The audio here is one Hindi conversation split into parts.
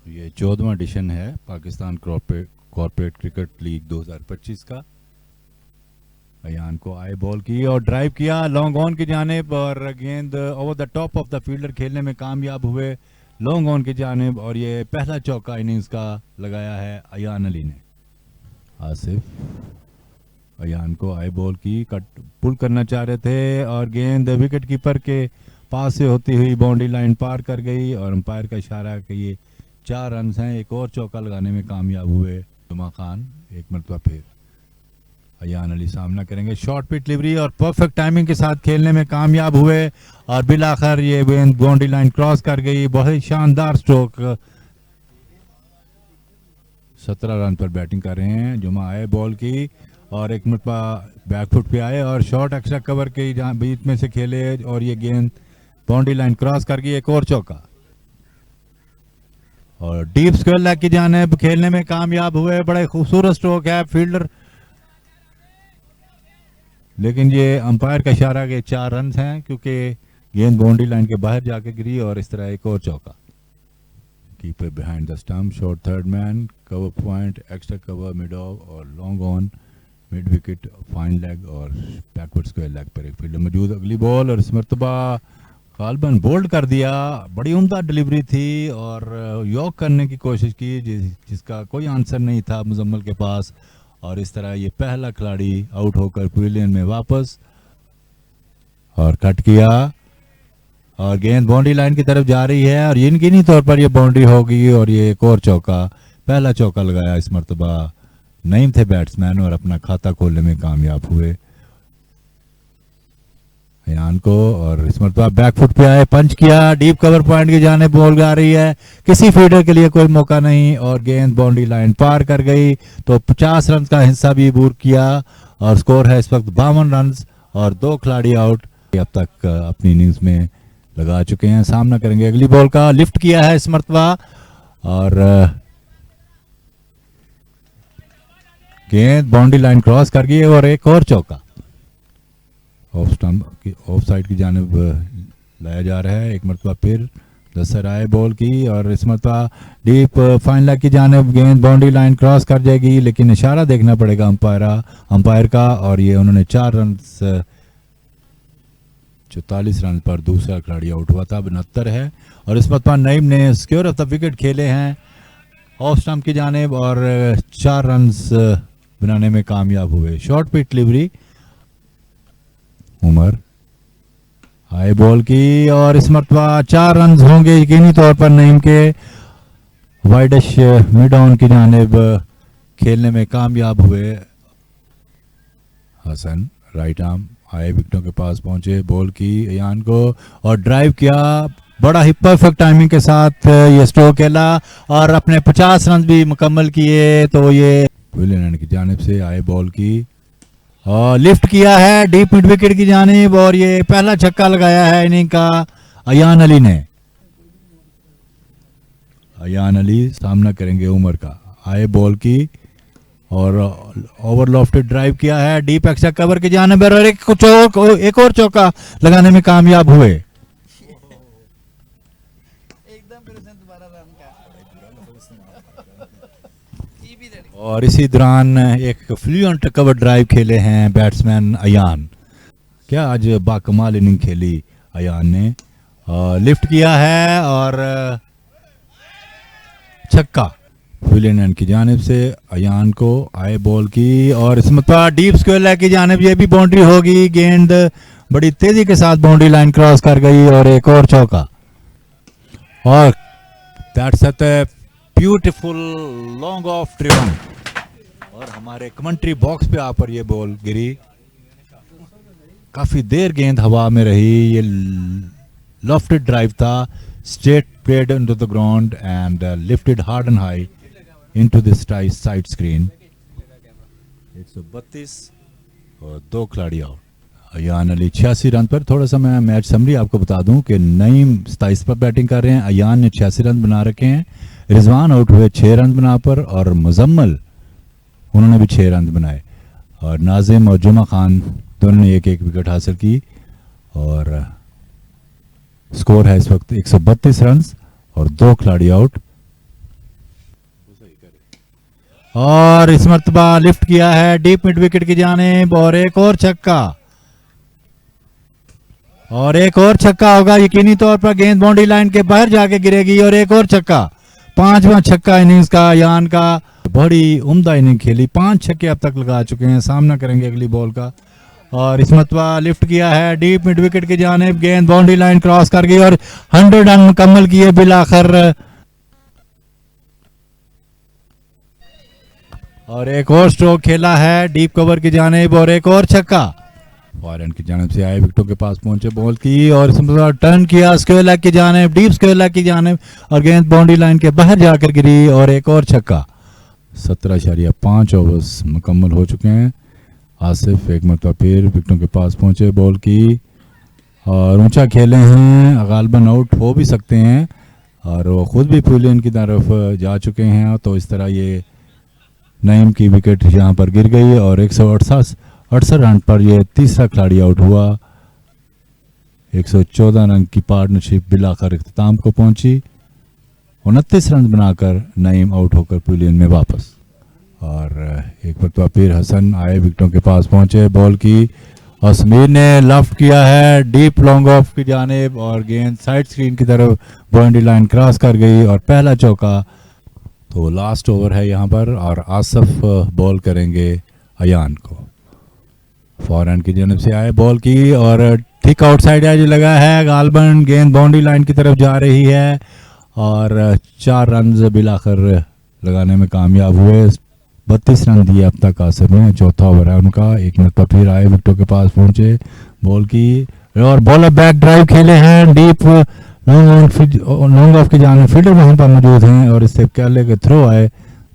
ये 14वां एडिशन है पाकिस्तान कॉर्पोरेट क्रिकेट लीग 2025 का। अयान को आई बॉल की और ड्राइव किया लॉन्ग ऑन की जानिब और गेंद over the top of the fielder खेलने में कामयाब हुए लॉन्ग ऑन की जानिब, और ये पहला चौका इनिंग्स का लगाया है अयान अली ने। आसिफ अयान को आई बॉल की कट पुल करना चाह रहे थे और गेंद विकेट कीपर के पास से होती हुई बाउंड्री लाइन पार कर गई और अंपायर का इशारा है कि ये 4 रन हैं। एक और चौका लगाने में कामयाब हुए जुमा खान। एक मरतबा फिर अयान अली सामना करेंगे, शॉर्ट पिच डिलीवरी और परफेक्ट टाइमिंग के साथ खेलने में कामयाब हुए और बिल आखिर ये गेंद बाउंड्री लाइन क्रॉस कर गई। बहुत ही शानदार स्ट्रोक। 17 रन पर बैटिंग कर रहे हैं जुमा। आए बॉल की और एक मरतबा बैकफुट पे आए और शॉर्ट एक्स्ट्रा कवर के बीच में से खेले और ये गेंद बाउंड्री लाइन क्रॉस कर गई। एक और चौका और डीप स्क्वायर लेग की जानिब खेलने में कामयाब हुए। बड़ा खूबसूरत स्ट्रोक है फील्डर, लेकिन ये अंपायर का इशारा के 4 रन हैं क्योंकि गेंद बाउंड्री लाइन के बाहर जाके गिरी। और इस तरह एक और चौका। Keeper behind the stump, short third man, cover point, extra cover, mid off और long on, mid wicket, fine leg और बैकवर्ड स्क्वायर लेग पर एक फील्डर मौजूद। अगली बॉल और इस मरतबा गालबन बोल्ड कर दिया। बड़ी उम्दा डिलीवरी थी और यॉक करने की कोशिश की जिसका कोई आंसर नहीं था मुजम्मल के पास। और इस तरह ये पहला खिलाड़ी आउट होकर पवेलियन में वापस और कट किया और गेंद बाउंड्री लाइन की तरफ जा रही है और यकीनी तौर पर ये बाउंड्री होगी। और ये एक और चौका, पहला चौका लगाया इस मरतबा नईम थे बैट्समैन और अपना खाता खोलने में कामयाब हुए अयान को। और इस मरतबा बैकफुट पे आए, पंच किया, डीप कवर पॉइंट की जाने बॉल आ रही है, किसी फील्डर के लिए कोई मौका नहीं और गेंद बाउंड्री लाइन पार कर गई। तो 50 रन का हिस्सा भी पूरा किया और स्कोर है इस वक्त 52 रन और 2 खिलाड़ी आउट अब तक अपनी इनिंग्स में लगा चुके हैं। सामना करेंगे अगली बॉल का, लिफ्ट किया है इस मरतबा और गेंद बाउंड्री लाइन क्रॉस कर गई और एक और चौका ऑफ साइड की जानिब लाया जा रहा है। एक मरतबा फिर दस्तर आए बॉल की और इस मरतबा डीप फाइन लेग की जानिब गेंद बाउंड्री लाइन क्रॉस कर जाएगी, लेकिन इशारा देखना पड़ेगा अंपायर का। और ये उन्होंने 4 रन 44 रन पर दूसरा खिलाड़ी आउट हुआ था। 72 है और इस मरतबा नईम ने सिक्योर ऑफ द विकेट खेले हैं ऑफ स्टंप की जानिब और 4 रन बनाने में कामयाब हुए। Short pitch delivery Umar high ball की और इस मरतबा 4 रन होंगे यकीनी तौर पर नईम के। वाइडिश मिड ऑन की जानिब खेलने में कामयाब हुए हसन। राइट आर्म आए विकेटों के पास पहुंचे, बॉल की अयान को और ड्राइव किया। बड़ा ही परफेक्ट टाइमिंग के साथ ये स्ट्रोक खेला और अपने 50 रन भी मुकम्मल किए। तो ये पवेलियन की जानिब से आए बॉल की और लिफ्ट किया है डीप मिड विकेट की जानिब और ये पहला छक्का लगाया है इनिंग का अयान अली ने। अयान अली सामना करेंगे उमर का। आए बॉल की और ओवर लॉफ्टेड ड्राइव किया है डीप एक्स्ट्रा कवर की जानिब और एक और चौका लगाने में कामयाब हुए। और इसी दौरान एक फ्लुएंट कवर ड्राइव खेले हैं बैट्समैन अयान। क्या आज बाकमाल इनिंग खेली अयान ने। लिफ्ट किया है और छक्का पवेलियन की जानिब से अयान को। आए बॉल की और इस मरतबा डीप स्क्वायर लेग की जानिब ये भी बाउंड्री होगी। गेंद बड़ी तेजी के साथ बाउंड्री लाइन क्रॉस कर गई और एक और चौका। और that's a beautiful long off driven और हमारे कमेंट्री बॉक्स पे आकर ये बॉल गिरी। काफी देर गेंद हवा में रही। ये लॉफ्टेड ड्राइव था, straight played into the ground and lifted hard and high into this side screen. 132 और 2 खिलाड़ी आउट। अयान अली 86 रन पर। थोड़ा सा मैं मैच समरी आपको बता दूं कि नईम 27 पर बैटिंग कर रहे हैं, अयान ने 86 रन बना रखे हैं, रिजवान आउट हुए 6 रन बना पर और मुजम्मल उन्होंने भी 6 रन बनाए और नाजिम और जुमा खान दोनों ने एक विकेट हासिल की। और स्कोर है इस वक्त 132 रन और 2 खिलाड़ी आउट। और इस मरतबा लिफ्ट किया है डीप मिड विकेट की जानिब और एक और छक्का, और एक और छक्का होगा यकीनी तौर पर। गेंद बाउंड्री लाइन के बाहर जाके गिरेगी और एक और छक्का, पांचवा छक्का इनिंग्स का अयान का। बड़ी उम्दा इनिंग खेली, 5 छक्के अब तक लगा चुके हैं। सामना करेंगे अगली बॉल का। और इस मरतबा लिफ्ट किया है डीप मिड विकेट की जानिब, गेंद बाउंड्री लाइन क्रॉस कर गई और 100 रन मुकम्मल किए बिलाखिर। और एक और स्ट्रोक खेला है डीप कवर की जानिब और एक और छक्का। फॉरहैंड की जानिब से आए, विकेटों के पास पहुंचे बॉल की और इसमें टर्न किया स्क्वायर लेग की जानिब, डीप स्क्वायर लेग की जानिब और गेंद बाउंड्री लाइन के बाहर जाकर गिरी और एक और छक्का। 17.5 ओवर्स मुकम्मल हो चुके हैं। आसिफ एक मरतबा फिर विकेटों के पास पहुंचे बॉल की और ऊंचा खेले हैं, गालबन आउट हो भी सकते हैं और वो खुद भी पुलियन की तरफ जा चुके हैं। तो इस तरह ये नईम की विकेट यहाँ पर गिर गई और 168 रन पर ये तीसरा खिलाड़ी आउट हुआ। 114 रन की पार्टनरशिप बिलाखिर इख्तिताम को पहुंची। 29 रन बनाकर नईम आउट होकर पुलियन में वापस। और एक मरतबा फिर हसन आए, विकेटों के पास पहुंचे बॉल की और समीर ने लेफ्ट किया है डीप लॉन्ग ऑफ की जानिब और गेंद साइड स्क्रीन की तरफ बाउंड्री लाइन क्रॉस कर गई और पहला चौका। तो लास्ट ओवर है यहाँ पर और आसिफ बॉल करेंगे अयान को। फॉरहैंड की जानिब से आए बॉल की और ठीक आउटसाइड एज लगा है, गालबन गेंद बाउंड्री लाइन की तरफ जा रही है और 4 रन बिलाखिर लगाने में कामयाब हुए। 32 रन दिए अब तक आसिफ ने। चौथा ओवर है उनका। एक मिनट पर फिर आए, विकेटों के पास पहुंचे बॉल की और बॉलर बैक ड्राइव खेले हैं डीप लॉन्ग ऑफ की जानिब। फील्डर वहां पर मौजूद हैं और इससे पहले के थ्रो आए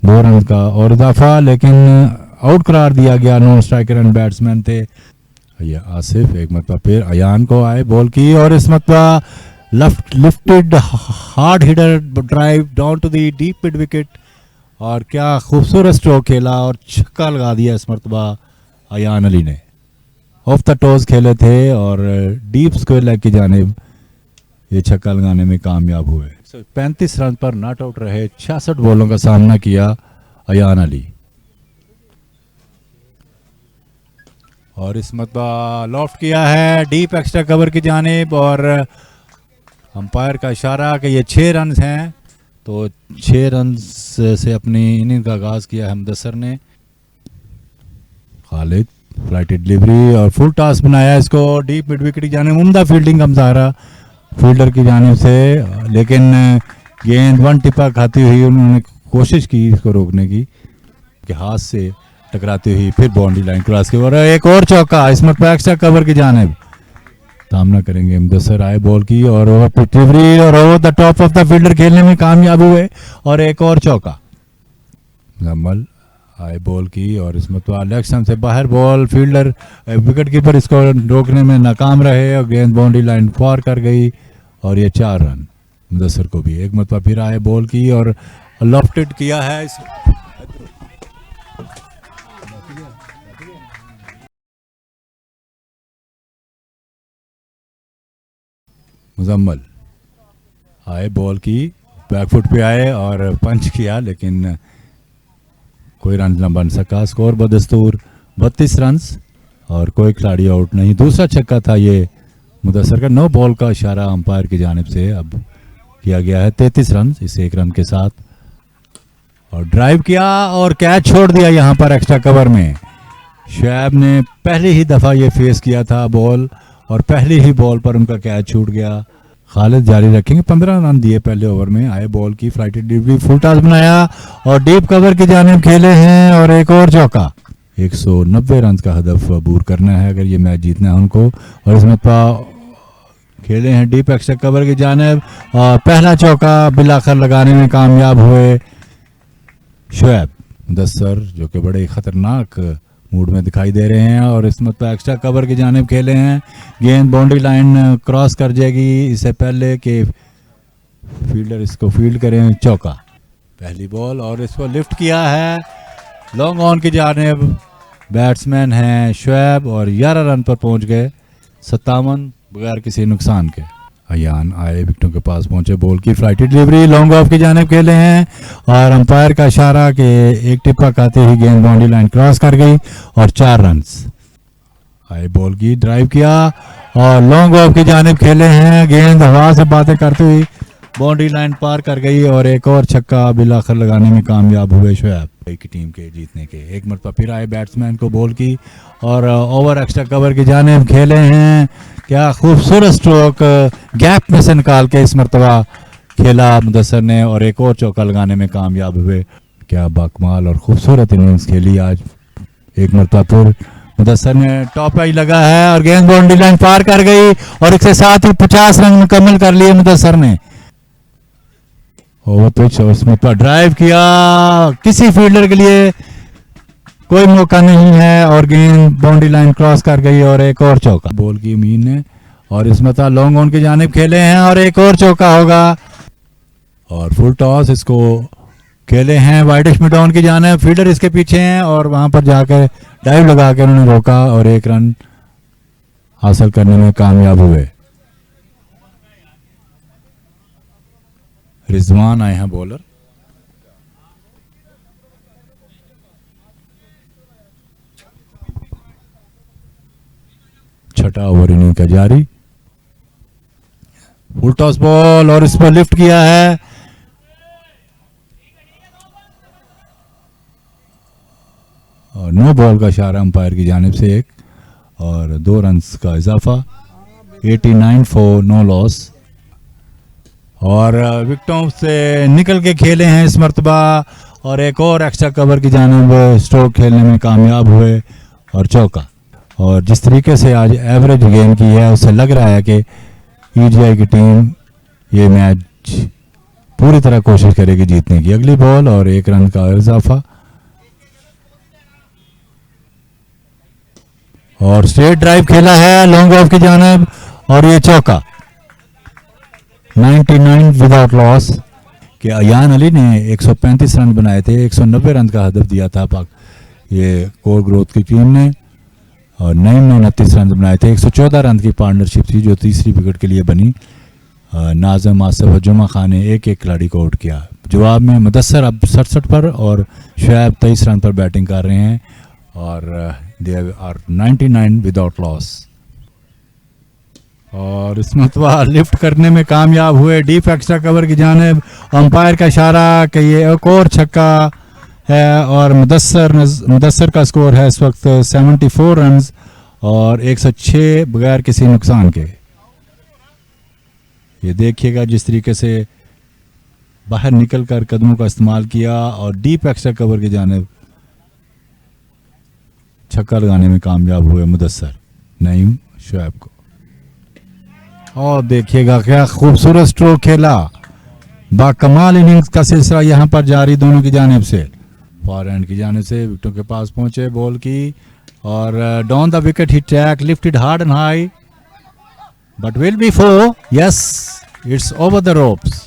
2 रन का और इजाफा, लेकिन आउट करार दिया गया। नॉन स्ट्राइकर एंड बैट्समैन थे। ये आसिफ एक मरतबा फिर अयान को आए बॉल की और इस मरतबा lifted hard hitter drive down to the deep mid wicket और क्या खूबसूरत स्ट्रोक खेला और छक्का लगा दिया इस मरतबा अयान अली ने। ऑफ द टॉस खेले थे और डीप स्क्वायर लेग की जानिब ये छक्का लगाने में कामयाब हुए। 35 रन पर नॉट आउट रहे। 66 बॉलों का सामना किया अयान अली। और इस मरतबा लॉफ्ट किया है डीप एक्स्ट्रा कवर की जानिब और अंपायर का इशारा कि ये 6 रन हैं। तो 6 रन से अपनी इनिंग का आगाज किया है मुदस्सर ने। खालिद फ्लाइटेड डिलीवरी और फुल टॉस बनाया इसको डीप मिड विकेट की जानिब। उम्दा फील्डिंग का मुजाहरा फील्डर की जानिब से, लेकिन गेंद वन टिपा खाती हुई उन्होंने कोशिश की इसको रोकने की कि हाथ से टकराती हुई फिर बाउंड्री लाइन क्रॉस की और एक और चौका इस मरतबा एक्स्ट्रा कवर की जानिब। सामना करेंगे मुदस्सर आए बॉल की और डिलीवरी और over the top of the fielder खेलने में कामयाब हुए और एक और चौका। मुजम्मल आए बॉल की और इस मरतबा लेग स्टंप से बाहर बॉल, फील्डर विकेट कीपर इसको रोकने में नाकाम रहे और गेंद बाउंड्री लाइन पार कर गई और ये 4 रन मुदस्सर को भी। एक मरतबा फिर आए बॉल की और लॉफ्टेड किया है मुजम्मल आए बॉल की, बैकफुट पे आए और पंच किया लेकिन कोई रन न बन सका। स्कोर बदस्तूर 32 रन और कोई खिलाड़ी आउट नहीं। दूसरा छक्का था ये मुदस्सर का। 9 बॉल का इशारा अंपायर की जानिब से अब किया गया है। 33 रन इस 1 रन के साथ और ड्राइव किया और कैच छोड़ दिया यहाँ पर एक्स्ट्रा कवर में। शुएब ने पहली ही दफ़ा ये फेस किया था बॉल और पहली ही बॉल पर उनका कैच छूट गया। खालिद जारी रखेंगे। 15 रन दिए पहले ओवर में। आए बॉल की फ्लाइटेड डिलीवरी, फुल टॉस बनाया और डीप कवर की जानिब खेले हैं और एक और चौका। 190 रन का हदफ अबूर करना है अगर ये मैच जीतना है उनको। और इसमें खेले हैं डीप एक्स्ट्रा कवर की जानिब और पहला चौका बिलाखिर लगाने में कामयाब हुए शुएब मुदस्सर, जो कि बड़े खतरनाक मूड में दिखाई दे रहे हैं। और इस मतलब एक्स्ट्रा कवर की जानिब खेले हैं। गेंद बाउंड्री लाइन क्रॉस कर जाएगी इससे पहले कि फील्डर इसको फील्ड करें। चौका पहली बॉल और इसको लिफ्ट किया है लॉन्ग ऑन की जानिब। बैट्समैन हैं शुएब और 11 रन पर पहुंच गए, 57 बगैर किसी नुकसान के। अयान आए विकेटों के पास पहुंचे, बॉल की फ्लाइटी डिलीवरी लॉन्ग ऑफ की जानिब खेले हैं और अंपायर का इशारा कि एक टिपक आते ही गेंद बाउंड्री लाइन क्रॉस कर गई और 4 रन्स आए। बॉल की ड्राइव किया और लॉन्ग ऑफ की जानिब खेले हैं, गेंद हवा से बातें करते हुए बाउंड्री लाइन पार कर गई और एक और छक्का बिलाखिर लगाने में कामयाब हुए शोएब की टीम के जीतने के। एक मरतबा फिर आए बैट्समैन को बॉल की और ओवर एक्स्ट्रा कवर की जानिब खेले हैं। क्या खूबसूरत स्ट्रोक गैप में से निकाल के इस मरतबा खेला मुदस्सर ने और एक और चौका लगाने में कामयाब हुए। क्या बाकमाल और खूबसूरत इनिंग्स खेली आज। एक मरतबा फिर मुदस्सर ने टॉप आई लगा है और गेंद बाउंड्री लाइन पार कर गई और इसके साथ ही 50 रन मुकम्मल कर लिए मुदस्सर ने। ओवर पिच और इसमें पर ड्राइव किया, किसी फील्डर के लिए कोई मौका नहीं है और गेंद बाउंड्री लाइन क्रॉस कर गई और एक और चौका। बॉल की उम्मीद ने और इसमें लॉन्ग ऑन की जानिब खेले हैं और एक और चौका होगा और फुल टॉस इसको खेले हैं वाइडिश मिड ऑन की जानिब। फील्डर इसके पीछे हैं और वहां पर जाकर डाइव लगा के उन्होंने रोका और एक रन हासिल करने में कामयाब हुए। रिजवान आए हैं बॉलर। छठा ओवर इनिंग का जारी। फुल टॉस बॉल और इस पर लिफ्ट किया है और नो बॉल का इशारा अंपायर की जानिब से एक और 2 रन्स का इजाफा। 89 फॉर नो लॉस और विकेटों से निकल के खेले हैं इस मरतबा और एक और एक्स्ट्रा कवर की जानिब स्ट्रोक खेलने में कामयाब हुए और चौका। और जिस तरीके से आज एवरेज गेंद की है उससे लग रहा है कि ईजीआई की टीम ये मैच पूरी तरह कोशिश करेगी जीतने की। अगली बॉल और 1 रन का इजाफा और स्ट्रेट ड्राइव खेला है लॉन्ग ऑफ की जानिब और ये चौका। 99 विदाउट लॉस कि अयान अली ने 135 रन बनाए थे, 190 रन का हदफ दिया था पाक ये कोर ग्रोथ की टीम ने और नईम ने 29 रन बनाए थे। 114 रन की पार्टनरशिप थी जो तीसरी विकेट के लिए बनी। नाज़िम आसिफ और जुमा खान ने एक एक खिलाड़ी को आउट किया। जवाब में मुदस्सर अब 67 पर और शोएब 23 रन पर बैटिंग कर रहे हैं और दे आर 99 विदाउट लॉस और इस मरतबा लिफ्ट करने में कामयाब हुए डीप एक्स्ट्रा कवर की जानिब। अंपायर का इशारा कि ये एक और छक्का है और मुदस्सर का स्कोर है इस वक्त 74 रन और 106 बगैर किसी नुकसान के। ये देखिएगा जिस तरीके से बाहर निकल कर कदमों का इस्तेमाल किया और डीप एक्स्ट्रा कवर की जानिब छक्का लगाने में कामयाब हुए मुदस्सर नईम शोएब को। और देखिएगा क्या खूबसूरत स्ट्रोक खेला। बाकमाल इनिंग्स का सिलसिला यहां पर जारी दोनों की जानिब से। फॉरहैंड की जानिब से विकेटों के पास पहुंचे बॉल की और down the wicket he track lifted hard and high but will be 4। Yes it's over the ropes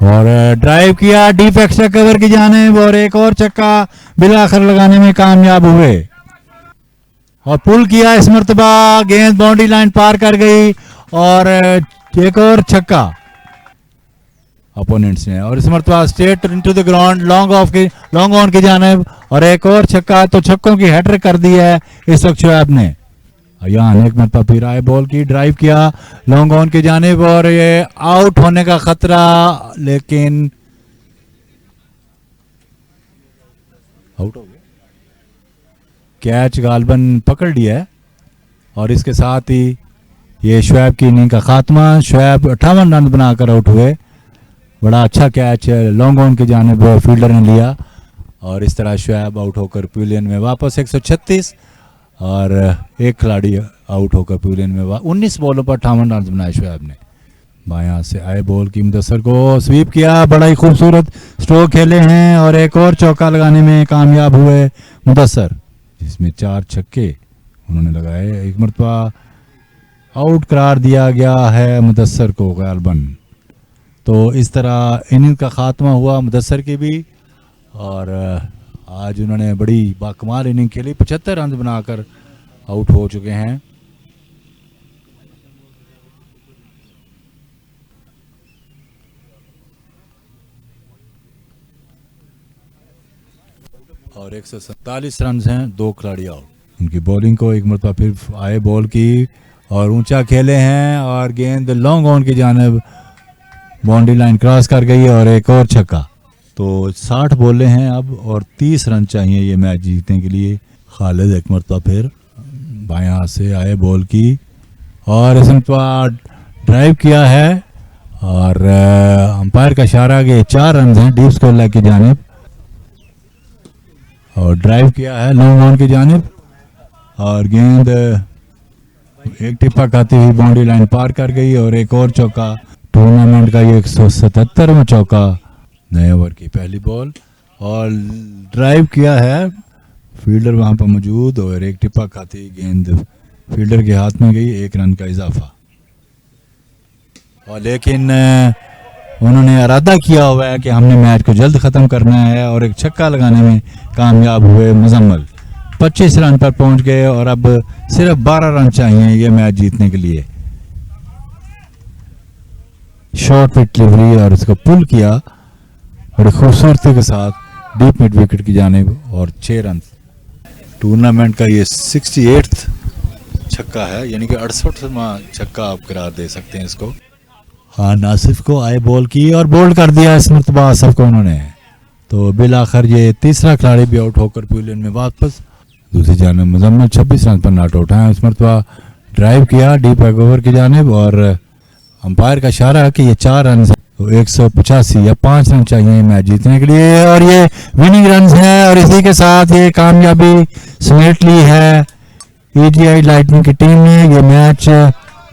और ड्राइव किया डीप एक्स्ट्रा कवर की जानिब और एक और छक्का बिलाखिर लगाने में कामयाब हुए और पुल किया इस मरतबा गेंद बाउंड्री लाइन पार कर गई और एक और छक्का अपोनेंट्स ने और इस मरतबा straight into the ground long on की जानिब और एक और छक्का। तो छक्कों की हैट्रिक कर दी है इस वक्त शोएब ने। अयान एक मरतबा फिर आए बॉल की ड्राइव किया लॉन्ग ऑन की जानिब और ये आउट होने का खतरा लेकिन आउट हो गया। कैच गालबन पकड़ लिया है और इसके साथ ही ये शोएब की इनिंग का खात्मा। शोएब 58 रन बनाकर आउट हुए। बड़ा अच्छा कैच लॉन्ग ऑन की जानिब फील्डर ने लिया और इस तरह शोएब आउट होकर पवेलियन में वापस। 136 और एक खिलाड़ी आउट होकर पवेलियन में 19 बॉलों पर 58 रन बनाए शोएब ने। बायां से आए बॉल की मुदस्सर को स्वीप किया, बड़ा ही खूबसूरत स्ट्रोक खेले हैं और एक और चौका लगाने में कामयाब हुए मुदस्सर जिसमें 4 छक्के उन्होंने लगाए। एक मरतबा आउट करार दिया गया है मुदस्सर को गालबन। तो इस तरह इनिंग का खात्मा हुआ मुदस्सर की भी और आज उन्होंने बड़ी बाकमाल इनिंग खेली। 75 रन बनाकर आउट हो चुके हैं और 147 रन हैं, 2 खिलाड़ी आउट। उनकी बॉलिंग को एक मरतबा फिर आए बॉल की और ऊंचा खेले हैं और गेंद लॉन्ग ऑन की जानिब बाउंड्री लाइन क्रॉस कर गई और एक और छक्का। तो 60 बॉलें हैं अब और 30 रन चाहिए ये मैच जीतने के लिए। खालिद एक मरतबा फिर बाएं हाथ से आए बॉल की और इस मरतबा ड्राइव किया है और अंपायर का इशारा कि 4 रन हैं डीप स्कोर लेग की जानिब और ड्राइव किया है लॉन्ग ऑन की जानिब और गेंद एक टिप्पा खाती हुई बाउंड्री लाइन पार कर गई और एक और चौका। टूर्नामेंट का ये 177वां चौका नए ओवर की पहली बॉल और ड्राइव किया है, फील्डर वहां पर मौजूद और एक टिप्पा खाती गेंद फील्डर के हाथ में गई, 1 रन का इजाफा। और लेकिन उन्होंने इरादा किया हुआ है कि हमने मैच को जल्द ख़त्म करना है और एक छक्का लगाने में कामयाब हुए मुजम्मल। 25 रन पर पहुंच गए और अब सिर्फ 12 रन चाहिए ये मैच जीतने के लिए। शॉर्ट पिच डिलीवरी और उसको पुल किया बड़ी खूबसूरती के साथ डीप मिड विकेट की जानिब और 6 रन। टूर्नामेंट का ये 68th छक्का है, यानी कि 68वां छक्का आप करार दे सकते हैं इसको। हाँ, नासिफ को आए बॉल की और बोल्ड कर दिया इस मरतबा आसफ को उन्होंने। तो बिल आखिर ये तीसरा खिलाड़ी भी आउट होकर पवेलियन में वापस। दूसरी जानिब मुजम्मल 26 रन पर नॉट आउट हैं। इस मरतबा ड्राइव किया डीप ओवर की जानिब और अंपायर का इशारा है कि ये 4 रन तो 185 या 5 रन चाहिए मैच जीतने के लिए और ये विनिंग रन हैं और इसी के साथ ये कामयाबी समेट ली है ईजीआई लाइटनिंग की टीम ने। ये मैच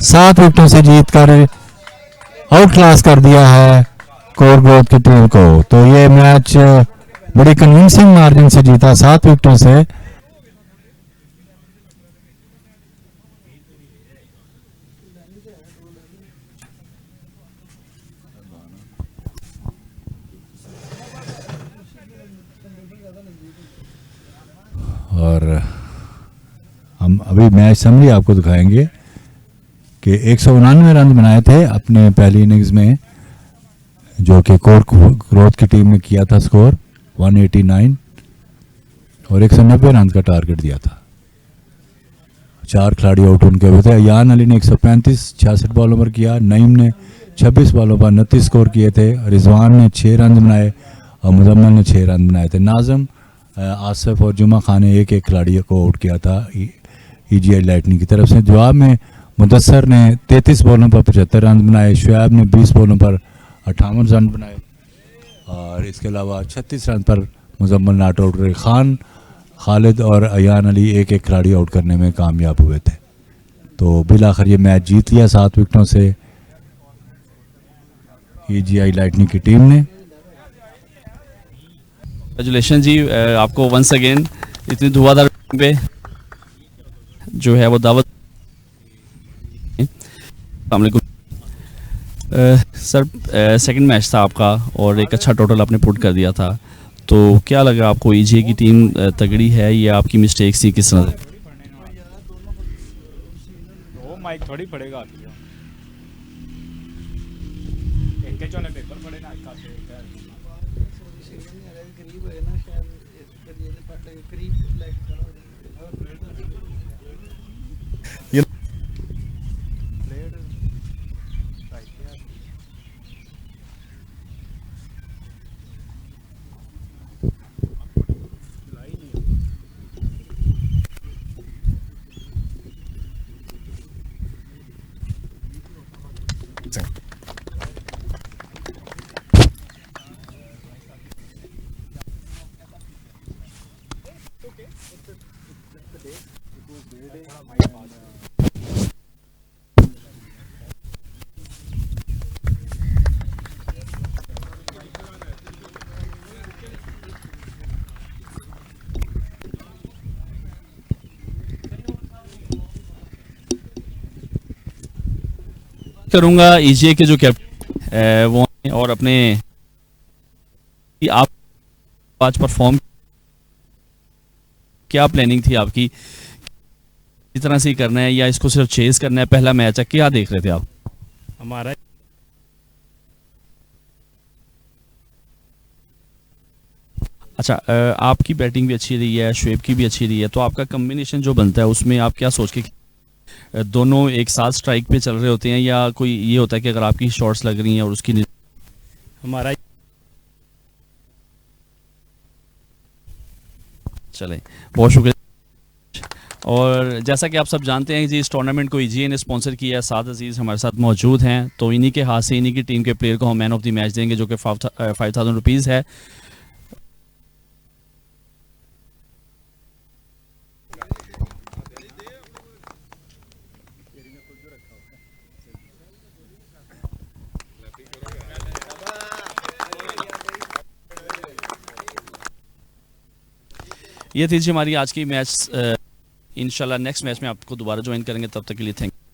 7 विकेटों से जीतकर आउट क्लास कर दिया है कोर ग्रोथ की टीम को। तो ये मैच बड़ी कन्विंसिंग मार्जिन से जीता 7 विकेटों से। और हम अभी मैच समरी आपको दिखाएंगे कि 189 रन बनाए थे अपने पहली इनिंग्स में, जो कि कोर ग्रोथ की टीम ने किया था स्कोर 189 और 190 रन का टारगेट दिया था। 4 खिलाड़ी आउट उनके हुए थे। अयान अली ने 135 66 बॉलों पर किया, नईम ने 26 बॉलों पर 29 स्कोर किए थे, रिजवान ने 6 रन बनाए और मुजम्मल ने 6 रन बनाए थे। नाजम, आसिफ और जुमा खान ने एक खिलाड़ी को आउट किया था ईजीआई लाइटनिंग की तरफ से। जवाब में मुदस्सर ने 33 बॉलों पर 75 रन बनाए, शुएब ने 20 बॉलों पर 58 रन बनाए और इसके अलावा 36 रन पर मुजम्मल नॉट आउट रहे। खान, खालिद और अयान अली एक खिलाड़ी आउट करने में कामयाब हुए थे। तो बिल आखिर ये मैच जीत लिया 7 विकेटों से ईजीआई लाइटनिंग की टीम ने। कंग्रेचुलेशन जी, आपको वंस अगेन इतनी धुआंधार पे जो है वो दावत। सर, सेकंड मैच था आपका और एक अच्छा टोटल आपने पुट कर दिया था, तो क्या लगा आपको? ईजीआई की टीम तगड़ी है या आपकी मिस्टेक्स थी? किस तरह? वो माइक थोड़ी पड़ेगा पेपर पड़े ना करूंगा ईजीआई के जो कैप्टन वो और अपने आप आज परफॉर्म, क्या प्लानिंग थी आपकी? इस तरह से ही करना है या इसको सिर्फ चेज करना है? पहला मैच है, क्या देख रहे थे आप? हमारा अच्छा, आपकी बैटिंग भी अच्छी रही है, शुएब की भी अच्छी रही है, तो आपका कम्बिनेशन जो बनता है उसमें आप क्या सोच के दोनों एक साथ स्ट्राइक पे चल रहे होते हैं, या कोई ये होता है कि अगर आपकी शॉट्स लग रही हैं और उसकी हमारा चले, बहुत शुक्रिया। और जैसा कि आप सब जानते हैं जी, इस टूर्नामेंट को ईजीए ने स्पॉन्सर किया है। साद अजीज़ हमारे साथ मौजूद हैं, तो इन्हीं के हाथ से इन्हीं की टीम के प्लेयर को हम मैन ऑफ द मैच देंगे, जो कि 5000 रुपीज़ है। ये थी जी हमारी आज की मैच। इंशाल्लाह नेक्स्ट मैच में आपको दोबारा ज्वाइन करेंगे, तब तक के लिए थैंक यू।